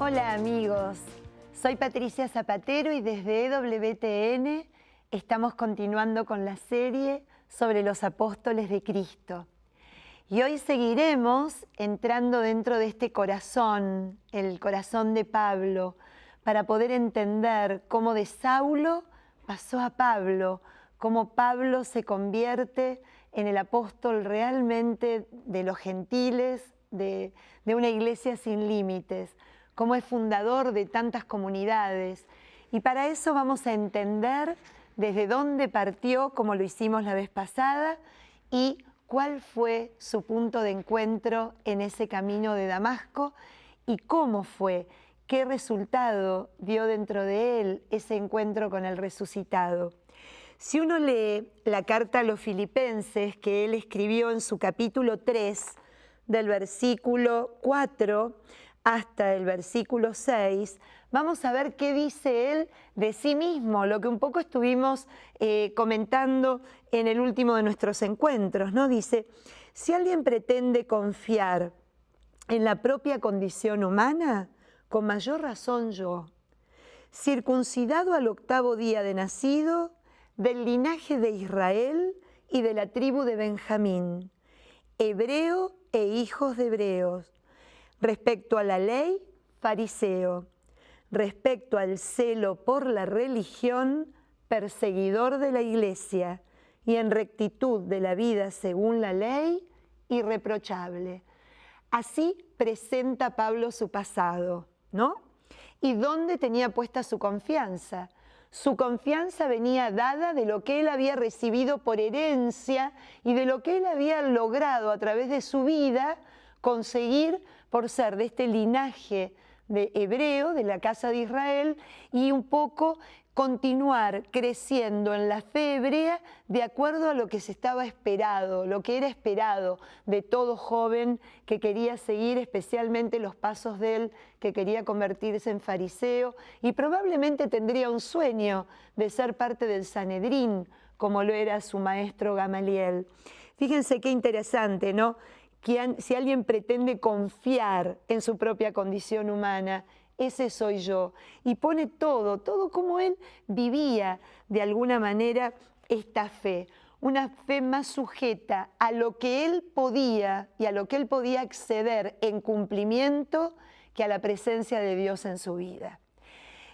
Hola amigos, soy Patricia Zapatero y desde EWTN estamos continuando con la serie sobre los apóstoles de Cristo. Y hoy seguiremos entrando dentro de este corazón, el corazón de Pablo, para poder entender cómo de Saulo pasó a Pablo, cómo Pablo se convierte en el apóstol realmente de los gentiles, de una iglesia sin límites, cómo es fundador de tantas comunidades. Y para eso vamos a entender desde dónde partió, como lo hicimos la vez pasada, y cuál fue su punto de encuentro en ese camino de Damasco y cómo fue, qué resultado dio dentro de él ese encuentro con el resucitado. Si uno lee la carta a los Filipenses que él escribió en su capítulo 3, del versículo 4 hasta el versículo 6, vamos a ver qué dice él de sí mismo, lo que un poco estuvimos comentando en el último de nuestros encuentros, ¿no? Dice, si alguien pretende confiar en la propia condición humana, con mayor razón yo, circuncidado al 8º día de nacido, del linaje de Israel y de la tribu de Benjamín, hebreo e hijos de hebreos, respecto a la ley, fariseo, respecto al celo por la religión, perseguidor de la iglesia, y en rectitud de la vida según la ley, irreprochable. Así presenta Pablo su pasado, ¿no? ¿Y dónde tenía puesta su confianza? Su confianza venía dada de lo que él había recibido por herencia y de lo que él había logrado a través de su vida conseguir por ser de este linaje de hebreo, de la casa de Israel, y un poco continuar creciendo en la fe hebrea de acuerdo a lo que se estaba esperado, lo que era esperado de todo joven que quería seguir especialmente los pasos de él, que quería convertirse en fariseo y probablemente tendría un sueño de ser parte del Sanedrín, como lo era su maestro Gamaliel. Fíjense qué interesante, ¿no? Que si alguien pretende confiar en su propia condición humana, ese soy yo. Y pone todo como él vivía de alguna manera esta fe. Una fe más sujeta a lo que él podía y a lo que él podía acceder en cumplimiento que a la presencia de Dios en su vida.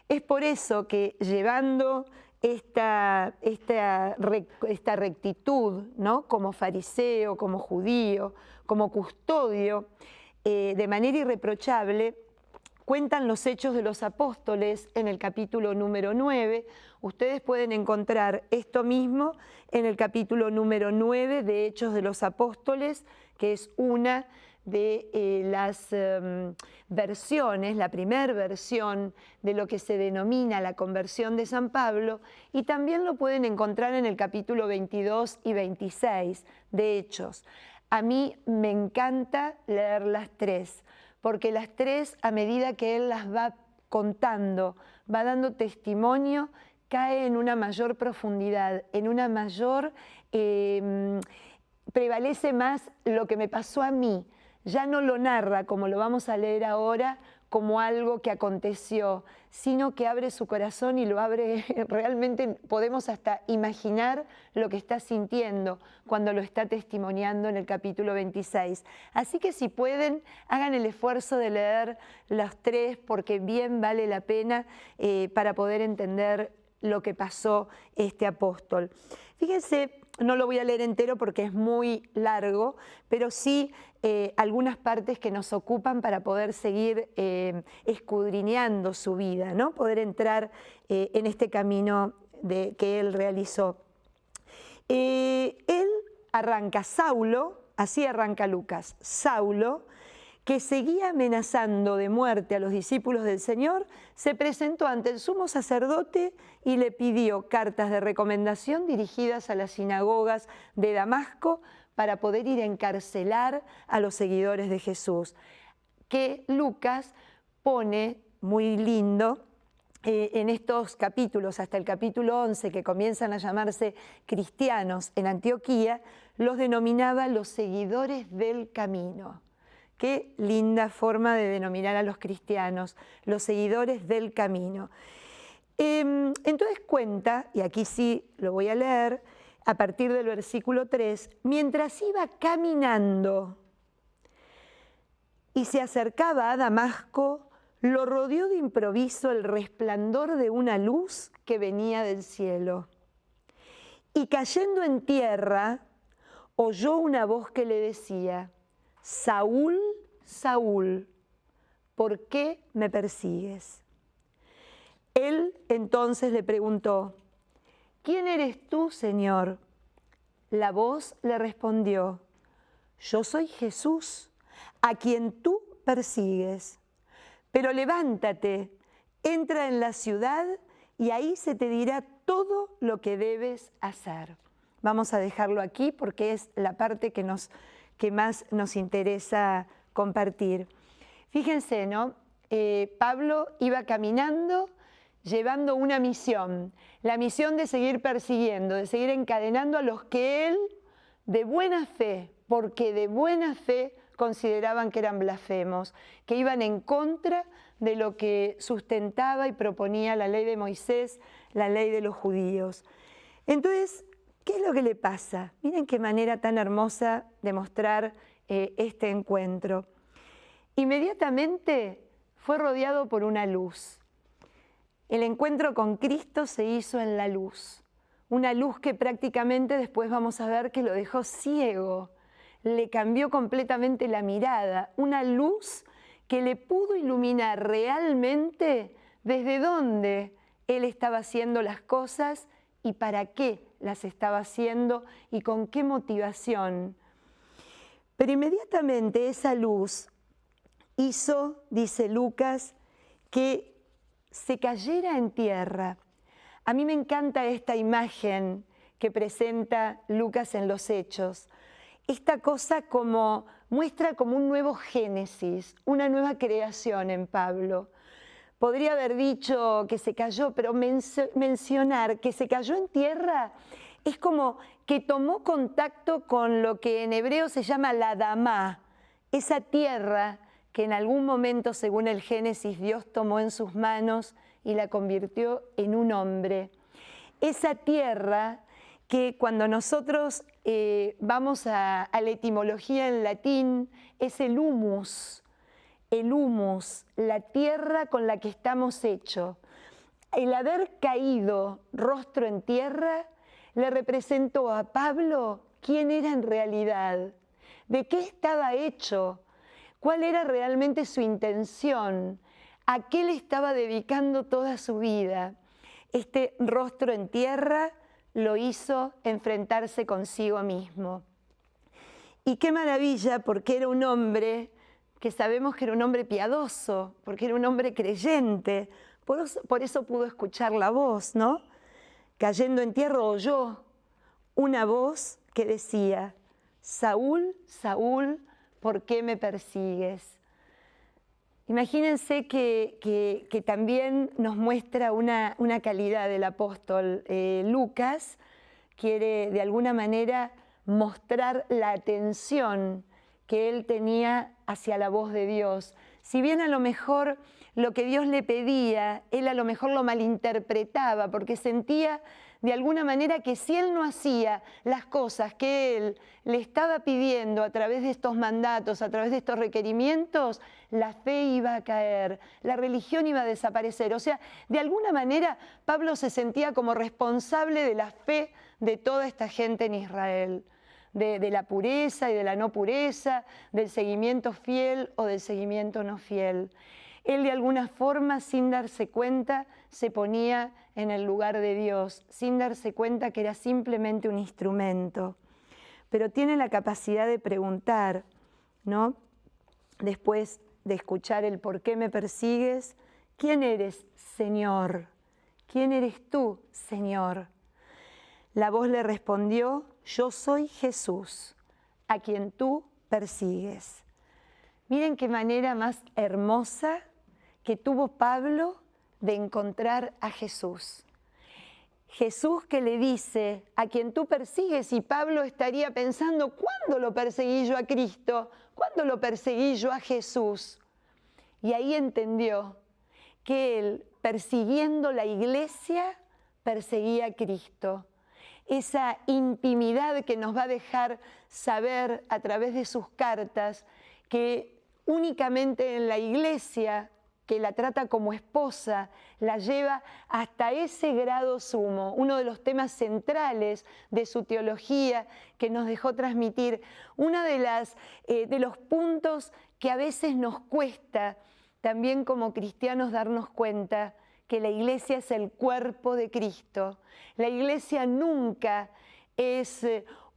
Es por eso que llevando esta rectitud, ¿no? Como fariseo, como judío, como custodio, de manera irreprochable, cuentan los Hechos de los Apóstoles en el capítulo número 9. Ustedes pueden encontrar esto mismo en el capítulo número 9 de Hechos de los Apóstoles, que es una de las versiones, la primera versión de lo que se denomina la conversión de San Pablo, y también lo pueden encontrar en el capítulo 22 y 26 de Hechos. A mí me encanta leer las tres, porque las tres, a medida que él las va contando, va dando testimonio, cae en una mayor profundidad, en una mayor... prevalece más lo que me pasó a mí. Ya no lo narra, como lo vamos a leer ahora, como algo que aconteció, sino que abre su corazón y lo abre, realmente podemos hasta imaginar lo que está sintiendo cuando lo está testimoniando en el capítulo 26. Así que si pueden, hagan el esfuerzo de leer las tres, porque bien vale la pena para poder entender lo que pasó este apóstol. Fíjense, no lo voy a leer entero porque es muy largo, pero sí algunas partes que nos ocupan para poder seguir escudriñando su vida, ¿no? Poder entrar en este camino que él realizó. Él arranca, Saulo, así arranca Lucas, Saulo, que seguía amenazando de muerte a los discípulos del Señor, se presentó ante el sumo sacerdote y le pidió cartas de recomendación dirigidas a las sinagogas de Damasco para poder ir a encarcelar a los seguidores de Jesús, que Lucas pone muy lindo en estos capítulos, hasta el capítulo 11, que comienzan a llamarse cristianos en Antioquía, los denominaba los seguidores del camino. Qué linda forma de denominar a los cristianos, los seguidores del camino. Entonces cuenta, y aquí sí lo voy a leer, a partir del versículo 3, mientras iba caminando y se acercaba a Damasco, lo rodeó de improviso el resplandor de una luz que venía del cielo. Y cayendo en tierra, oyó una voz que le decía: Saúl, Saúl, ¿por qué me persigues? Él entonces le preguntó: ¿quién eres tú, Señor? La voz le respondió: yo soy Jesús, a quien tú persigues. Pero levántate, entra en la ciudad y ahí se te dirá todo lo que debes hacer. Vamos a dejarlo aquí porque es la parte que más nos interesa compartir. Fíjense, ¿no? Pablo iba caminando llevando una misión, la misión de seguir persiguiendo, de seguir encadenando a los que él, de buena fe, porque de buena fe consideraban que eran blasfemos, que iban en contra de lo que sustentaba y proponía la ley de Moisés, la ley de los judíos. Entonces, ¿qué es lo que le pasa? Miren qué manera tan hermosa de mostrar este encuentro. Inmediatamente fue rodeado por una luz. El encuentro con Cristo se hizo en la luz, una luz que prácticamente después vamos a ver que lo dejó ciego, le cambió completamente la mirada, una luz que le pudo iluminar realmente desde dónde él estaba haciendo las cosas y para qué las estaba haciendo y con qué motivación. Pero inmediatamente esa luz hizo, dice Lucas, que se cayera en tierra. A mí me encanta esta imagen que presenta Lucas en los Hechos. Esta cosa muestra como un nuevo génesis, una nueva creación en Pablo. Podría haber dicho que se cayó, pero mencionar que se cayó en tierra es como que tomó contacto con lo que en hebreo se llama la Adamá, esa tierra que en algún momento, según el Génesis, Dios tomó en sus manos y la convirtió en un hombre. Esa tierra que cuando nosotros vamos a la etimología en latín, es el humus, la tierra con la que estamos hechos. El haber caído rostro en tierra le representó a Pablo quién era en realidad, de qué estaba hecho, cuál era realmente su intención, a qué le estaba dedicando toda su vida. Este rostro en tierra lo hizo enfrentarse consigo mismo. Y qué maravilla, porque era un hombre que sabemos que era un hombre piadoso, porque era un hombre creyente, por eso pudo escuchar la voz, ¿no? Cayendo en tierra oyó una voz que decía: Saúl, Saúl, ¿por qué me persigues? Imagínense que también nos muestra una calidad del apóstol. Lucas quiere de alguna manera mostrar la atención que él tenía hacia la voz de Dios. Si bien a lo mejor lo que Dios le pedía, él a lo mejor lo malinterpretaba porque sentía de alguna manera que si él no hacía las cosas que él le estaba pidiendo a través de estos mandatos, a través de estos requerimientos, la fe iba a caer, la religión iba a desaparecer. O sea, de alguna manera Pablo se sentía como responsable de la fe de toda esta gente en Israel, de la pureza y de la no pureza, del seguimiento fiel o del seguimiento no fiel. Él de alguna forma, sin darse cuenta, se ponía en el lugar de Dios, sin darse cuenta que era simplemente un instrumento. Pero tiene la capacidad de preguntar, ¿no? Después de escuchar el ¿por qué me persigues? ¿Quién eres, Señor? ¿Quién eres tú, Señor? La voz le respondió: yo soy Jesús, a quien tú persigues. Miren qué manera más hermosa que tuvo Pablo de encontrar a Jesús. Jesús que le dice a quien tú persigues, y Pablo estaría pensando, ¿cuándo lo perseguí yo a Cristo? ¿Cuándo lo perseguí yo a Jesús? Y ahí entendió que él, persiguiendo la iglesia, perseguía a Cristo. Esa intimidad que nos va a dejar saber a través de sus cartas que únicamente en la iglesia, que la trata como esposa, la lleva hasta ese grado sumo, uno de los temas centrales de su teología que nos dejó transmitir, uno de los puntos que a veces nos cuesta también como cristianos darnos cuenta, que la iglesia es el cuerpo de Cristo. La iglesia nunca es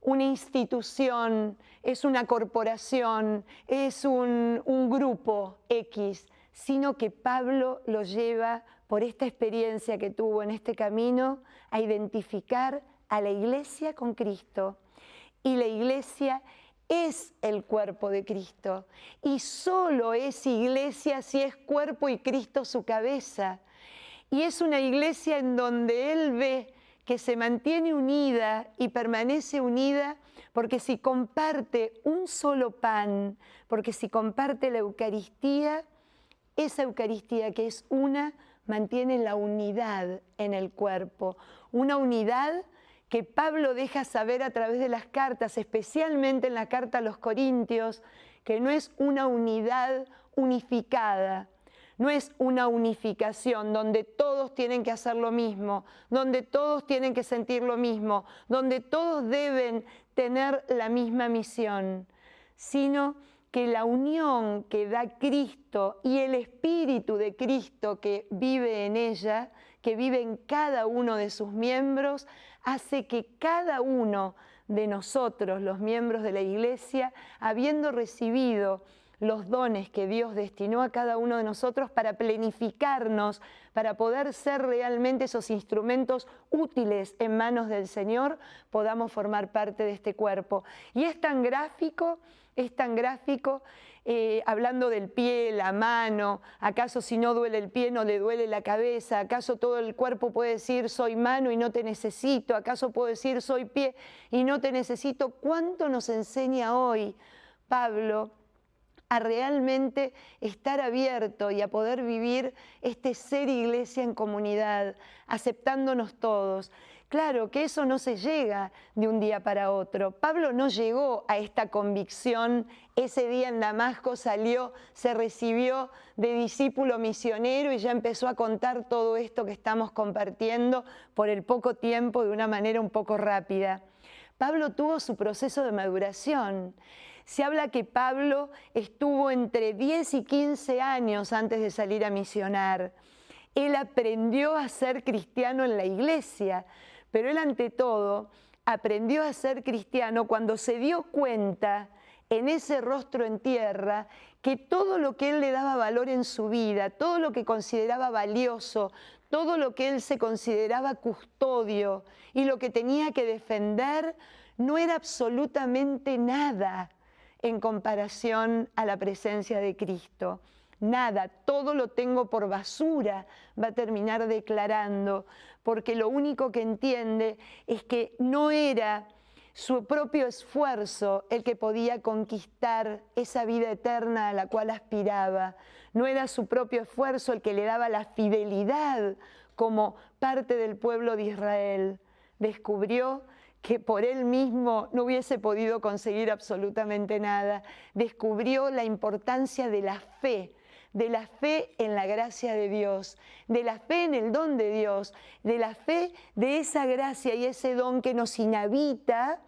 una institución, es una corporación, es un grupo X, sino que Pablo lo lleva por esta experiencia que tuvo en este camino a identificar a la iglesia con Cristo. Y la iglesia es el cuerpo de Cristo. Y solo es iglesia si es cuerpo y Cristo su cabeza. Y es una iglesia en donde él ve que se mantiene unida y permanece unida porque si comparte un solo pan, porque si comparte la Eucaristía, esa Eucaristía que es una, mantiene la unidad en el cuerpo. Una unidad que Pablo deja saber a través de las cartas, especialmente en la carta a los Corintios, que no es una unidad unificada, no es una unificación donde todos tienen que hacer lo mismo, donde todos tienen que sentir lo mismo, donde todos deben tener la misma misión, sino que la unión que da Cristo y el Espíritu de Cristo que vive en ella, que vive en cada uno de sus miembros, hace que cada uno de nosotros, los miembros de la Iglesia, habiendo recibido los dones que Dios destinó a cada uno de nosotros para plenificarnos, para poder ser realmente esos instrumentos útiles en manos del Señor, podamos formar parte de este cuerpo. Y es tan gráfico, hablando del pie, la mano, ¿acaso si no duele el pie no le duele la cabeza? ¿Acaso todo el cuerpo puede decir soy mano y no te necesito? ¿Acaso puedo decir soy pie y no te necesito? ¿Cuánto nos enseña hoy Pablo a realmente estar abierto y a poder vivir este ser iglesia en comunidad, aceptándonos todos? Claro que eso no se llega de un día para otro. Pablo no llegó a esta convicción, ese día en Damasco salió, se recibió de discípulo misionero y ya empezó a contar todo esto que estamos compartiendo por el poco tiempo de una manera un poco rápida. Pablo tuvo su proceso de maduración. Se habla que Pablo estuvo entre 10 y 15 años antes de salir a misionar. Él aprendió a ser cristiano en la iglesia, pero él ante todo aprendió a ser cristiano cuando se dio cuenta en ese rostro en tierra que todo lo que él le daba valor en su vida, todo lo que consideraba valioso, todo lo que él se consideraba custodio y lo que tenía que defender no era absolutamente nada en comparación a la presencia de Cristo. Nada, todo lo tengo por basura, va a terminar declarando, porque lo único que entiende es que no era su propio esfuerzo el que podía conquistar esa vida eterna a la cual aspiraba. No era su propio esfuerzo el que le daba la fidelidad como parte del pueblo de Israel. Descubrió que por él mismo no hubiese podido conseguir absolutamente nada. Descubrió la importancia de la fe en la gracia de Dios, de la fe en el don de Dios, de la fe de esa gracia y ese don que nos inhabita,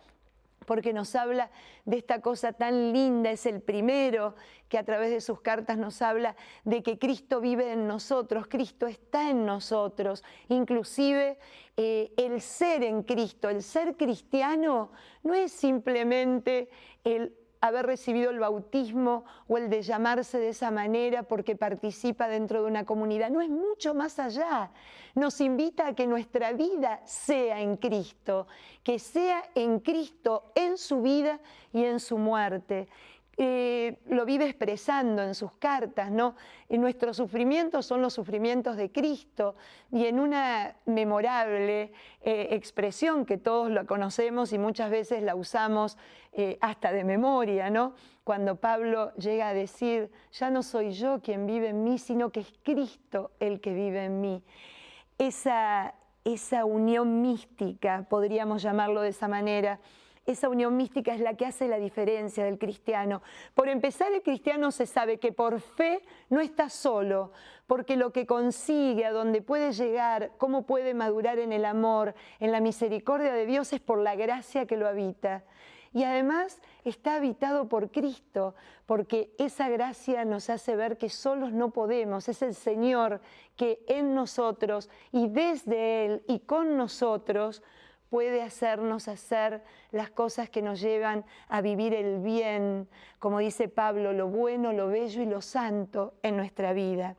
porque nos habla de esta cosa tan linda, es el primero que a través de sus cartas nos habla de que Cristo vive en nosotros, Cristo está en nosotros, inclusive el ser en Cristo, el ser cristiano no es simplemente el haber recibido el bautismo o el de llamarse de esa manera porque participa dentro de una comunidad. No, es mucho más allá. Nos invita a que nuestra vida sea en Cristo, que sea en Cristo en su vida y en su muerte. lo vive expresando en sus cartas, ¿no? Nuestros sufrimientos son los sufrimientos de Cristo, y en una memorable expresión que todos la conocemos y muchas veces la usamos hasta de memoria, ¿no? Cuando Pablo llega a decir, ya no soy yo quien vive en mí, sino que es Cristo el que vive en mí. Esa unión mística, podríamos llamarlo de esa manera, esa unión mística es la que hace la diferencia del cristiano. Por empezar, el cristiano se sabe que por fe no está solo, porque lo que consigue, a donde puede llegar, cómo puede madurar en el amor, en la misericordia de Dios, es por la gracia que lo habita. Y además está habitado por Cristo, porque esa gracia nos hace ver que solos no podemos. Es el Señor que en nosotros y desde Él y con nosotros puede hacernos hacer las cosas que nos llevan a vivir el bien, como dice Pablo, lo bueno, lo bello y lo santo en nuestra vida.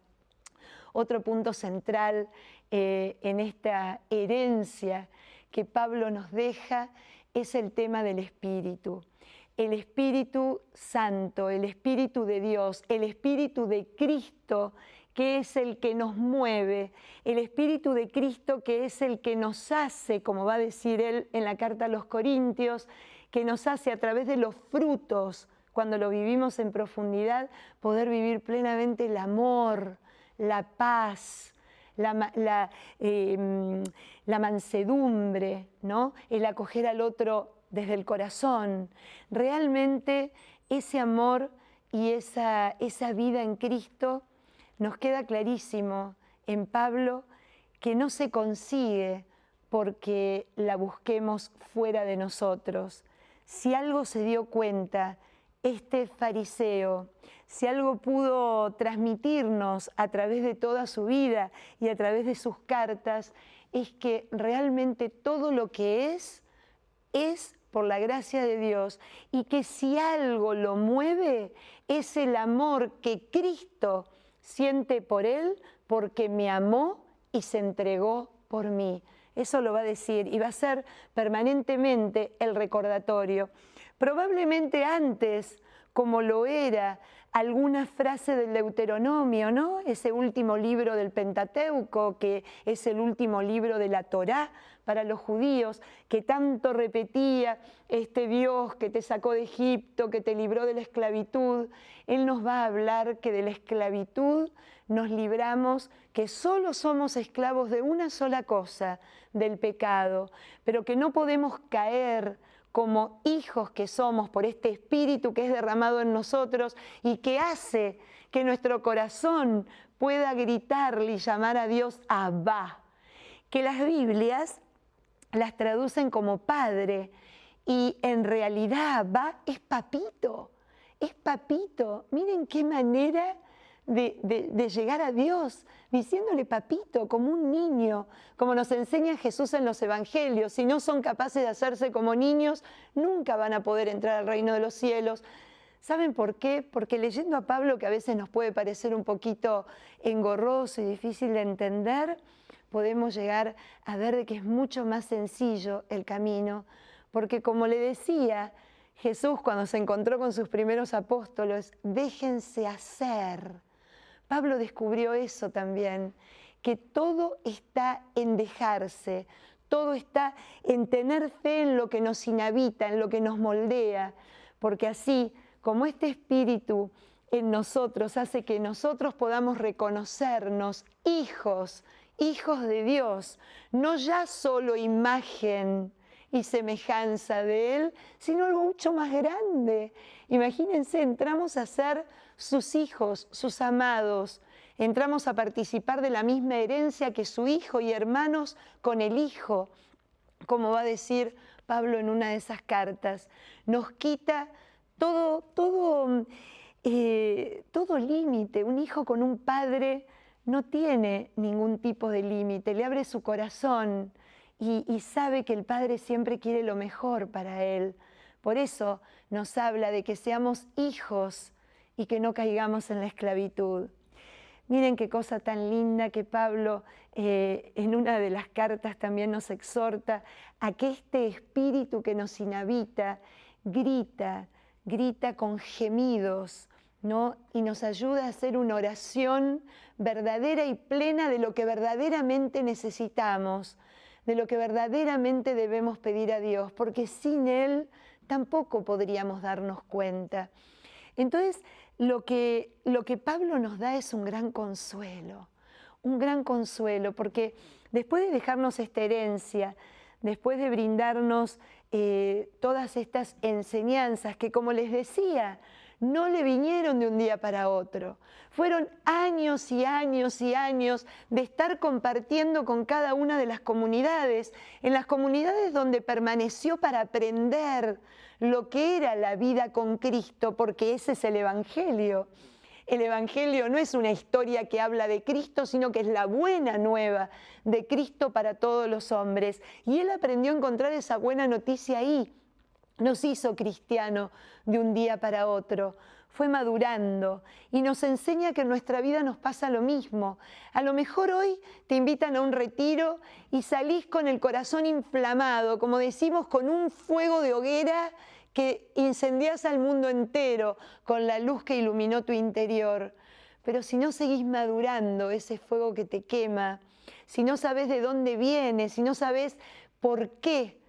Otro punto central en esta herencia que Pablo nos deja es el tema del Espíritu. El Espíritu Santo, el Espíritu de Dios, el Espíritu de Cristo, que es el que nos mueve, el Espíritu de Cristo que es el que nos hace, como va a decir él en la carta a los Corintios, que nos hace a través de los frutos, cuando lo vivimos en profundidad, poder vivir plenamente el amor, la paz, la mansedumbre, ¿no? El acoger al otro desde el corazón. Realmente ese amor y esa vida en Cristo nos queda clarísimo en Pablo que no se consigue porque la busquemos fuera de nosotros. Si algo se dio cuenta este fariseo, si algo pudo transmitirnos a través de toda su vida y a través de sus cartas, es que realmente todo lo que es por la gracia de Dios, y que si algo lo mueve es el amor que Cristo siente por él, porque me amó y se entregó por mí. Eso lo va a decir y va a ser permanentemente el recordatorio. Probablemente antes, como lo era alguna frase del Deuteronomio, ¿no? Ese último libro del Pentateuco, que es el último libro de la Torá para los judíos, que tanto repetía este Dios que te sacó de Egipto, que te libró de la esclavitud. Él nos va a hablar que de la esclavitud nos libramos, que solo somos esclavos de una sola cosa, del pecado, pero que no podemos caer como hijos que somos por este Espíritu que es derramado en nosotros y que hace que nuestro corazón pueda gritarle y llamar a Dios Abba, que las Biblias las traducen como Padre, y en realidad Abba es papito, es papito. Miren qué manera de llegar a Dios, diciéndole papito, como un niño, como nos enseña Jesús en los evangelios. Si no son capaces de hacerse como niños, nunca van a poder entrar al reino de los cielos. ¿Saben por qué? Porque leyendo a Pablo, que a veces nos puede parecer un poquito engorroso y difícil de entender, podemos llegar a ver de que es mucho más sencillo el camino, porque como le decía Jesús cuando se encontró con sus primeros apóstoles, déjense hacer. Pablo descubrió eso también, que todo está en dejarse, todo está en tener fe en lo que nos inhabita, en lo que nos moldea, porque así como este Espíritu en nosotros hace que nosotros podamos reconocernos hijos de Dios, no ya solo imagen y semejanza de Él, sino algo mucho más grande. Imagínense, entramos a ser sus hijos, sus amados, entramos a participar de la misma herencia que su hijo y hermanos con el Hijo, como va a decir Pablo en una de esas cartas. Nos quita todo límite. Un hijo con un padre no tiene ningún tipo de límite, le abre su corazón y sabe que el Padre siempre quiere lo mejor para él. Por eso nos habla de que seamos hijos y que no caigamos en la esclavitud. Miren qué cosa tan linda que Pablo en una de las cartas también nos exhorta a que este espíritu que nos inhabita grita grita con gemidos, ¿no? Y nos ayuda a hacer una oración verdadera y plena de lo que verdaderamente necesitamos, de lo que verdaderamente debemos pedir a Dios, porque sin Él tampoco podríamos darnos cuenta. Entonces, lo que Pablo nos da es un gran consuelo, porque después de dejarnos esta herencia, después de brindarnos todas estas enseñanzas que, como les decía, no le vinieron de un día para otro. Fueron años y años y años de estar compartiendo con cada una de las comunidades, en las comunidades donde permaneció para aprender lo que era la vida con Cristo, porque ese es el Evangelio. El Evangelio no es una historia que habla de Cristo, sino que es la buena nueva de Cristo para todos los hombres. Y él aprendió a encontrar esa buena noticia ahí. Nos hizo cristiano de un día para otro, fue madurando y nos enseña que en nuestra vida nos pasa lo mismo. A lo mejor hoy te invitan a un retiro y salís con el corazón inflamado, como decimos, con un fuego de hoguera que incendiás al mundo entero con la luz que iluminó tu interior. Pero si no seguís madurando ese fuego que te quema, si no sabés de dónde viene, si no sabés por qué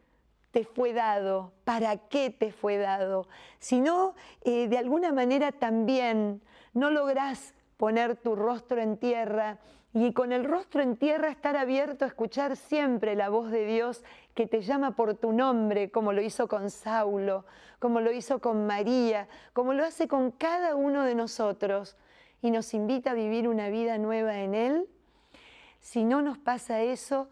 te fue dado, para qué te fue dado, si no, de alguna manera también no lográs poner tu rostro en tierra y con el rostro en tierra estar abierto a escuchar siempre la voz de Dios que te llama por tu nombre, como lo hizo con Saulo, como lo hizo con María, como lo hace con cada uno de nosotros y nos invita a vivir una vida nueva en Él. Si no nos pasa eso,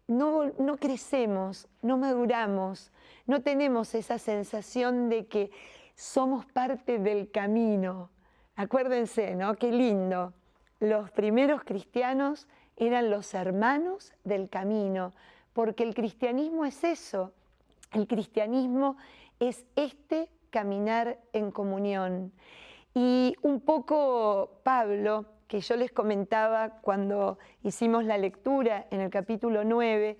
no crecemos, no maduramos, no tenemos esa sensación de que somos parte del camino. Acuérdense, ¿no? Qué lindo. Los primeros cristianos eran los hermanos del camino, porque el cristianismo es eso. El cristianismo es este caminar en comunión. Y un poco Pablo, que yo les comentaba cuando hicimos la lectura en el capítulo 9,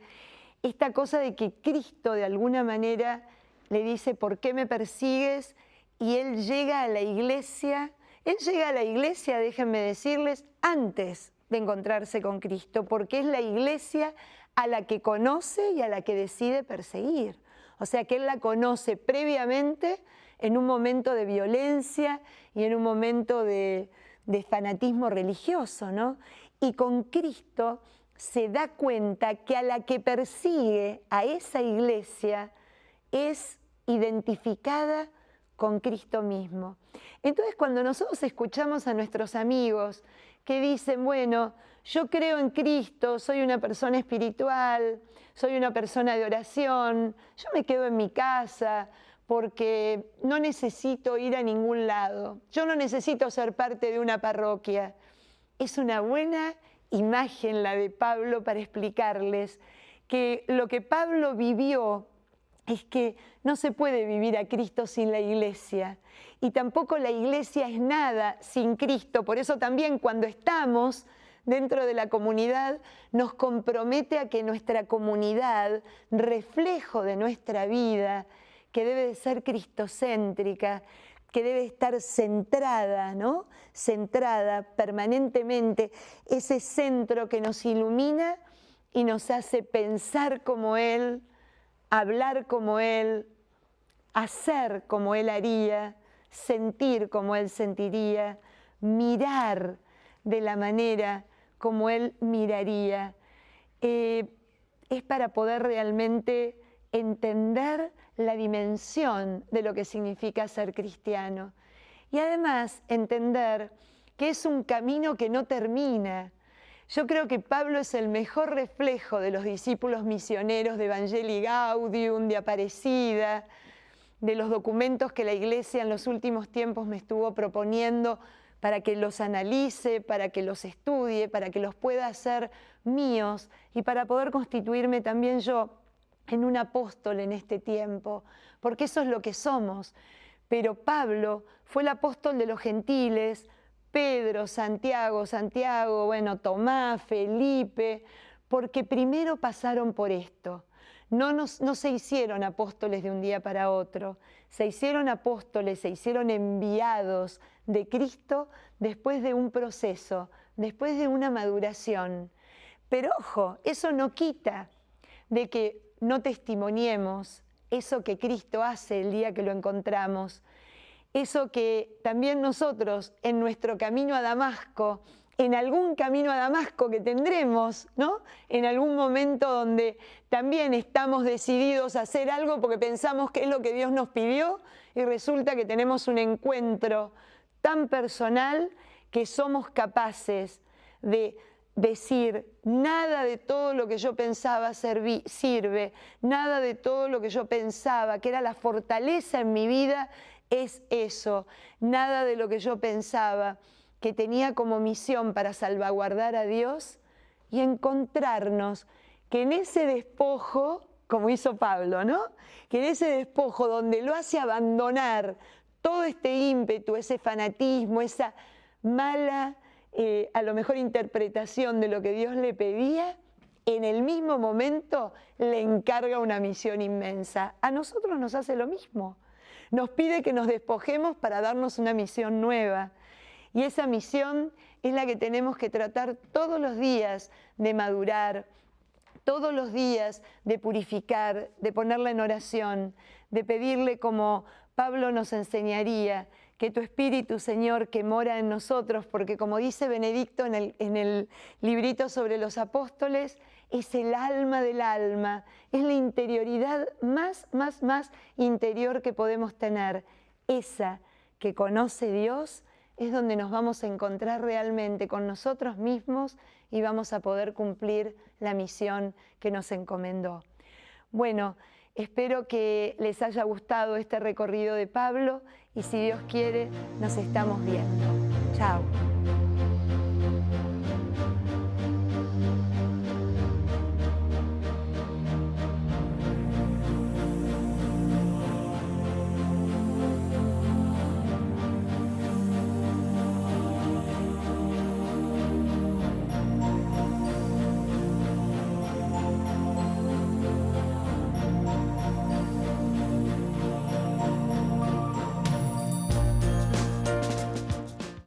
esta cosa de que Cristo de alguna manera le dice, ¿por qué me persigues? Y él llega a la iglesia, déjenme decirles, antes de encontrarse con Cristo, porque es la iglesia a la que conoce y a la que decide perseguir. O sea que él la conoce previamente en un momento de violencia y en un momento de fanatismo religioso, ¿no? Y con Cristo se da cuenta que a la que persigue a esa iglesia es identificada con Cristo mismo. Entonces, cuando nosotros escuchamos a nuestros amigos que dicen, bueno, yo creo en Cristo, soy una persona espiritual, soy una persona de oración, yo me quedo en mi casa, porque no necesito ir a ningún lado, yo no necesito ser parte de una parroquia. Es una buena imagen la de Pablo para explicarles que lo que Pablo vivió es que no se puede vivir a Cristo sin la iglesia y tampoco la iglesia es nada sin Cristo. Por eso también cuando estamos dentro de la comunidad nos compromete a que nuestra comunidad, reflejo de nuestra vida, que debe de ser cristocéntrica, que debe estar centrada, ¿no? Centrada permanentemente, ese centro que nos ilumina y nos hace pensar como Él, hablar como Él, hacer como Él haría, sentir como Él sentiría, mirar de la manera como Él miraría. Es para poder realmente entender la dimensión de lo que significa ser cristiano y además entender que es un camino que no termina. Yo creo que Pablo es el mejor reflejo de los discípulos misioneros de Evangelii Gaudium, de Aparecida, de los documentos que la Iglesia en los últimos tiempos me estuvo proponiendo para que los analice, para que los estudie, para que los pueda hacer míos y para poder constituirme también yo en un apóstol en este tiempo, porque eso es lo que somos. Pero Pablo fue el apóstol de los gentiles, Pedro, Santiago, bueno, Tomás, Felipe, porque primero pasaron por esto. no se hicieron apóstoles de un día para otro, se hicieron apóstoles, se hicieron enviados de Cristo después de un proceso, después de una maduración. Pero ojo, eso no quita de que no testimoniemos eso que Cristo hace el día que lo encontramos, eso que también nosotros en nuestro camino a Damasco, en algún camino a Damasco que tendremos, ¿no? En algún momento donde también estamos decididos a hacer algo porque pensamos que es lo que Dios nos pidió y resulta que tenemos un encuentro tan personal que somos capaces de decir, nada de todo lo que yo pensaba sirve, nada de todo lo que yo pensaba que era la fortaleza en mi vida es eso, nada de lo que yo pensaba que tenía como misión para salvaguardar a Dios y encontrarnos que en ese despojo, como hizo Pablo, ¿no? Que en ese despojo donde lo hace abandonar todo este ímpetu, ese fanatismo, esa mala, a lo mejor interpretación de lo que Dios le pedía, en el mismo momento le encarga una misión inmensa. A nosotros nos hace lo mismo. Nos pide que nos despojemos para darnos una misión nueva. Y esa misión es la que tenemos que tratar todos los días de madurar, todos los días de purificar, de ponerla en oración, de pedirle como Pablo nos enseñaría, que tu Espíritu, Señor, que mora en nosotros, porque como dice Benedicto en el librito sobre los apóstoles, es el alma del alma, es la interioridad más interior que podemos tener. Esa que conoce Dios es donde nos vamos a encontrar realmente con nosotros mismos y vamos a poder cumplir la misión que nos encomendó. Bueno, espero que les haya gustado este recorrido de Pablo y si Dios quiere, nos estamos viendo. Chao.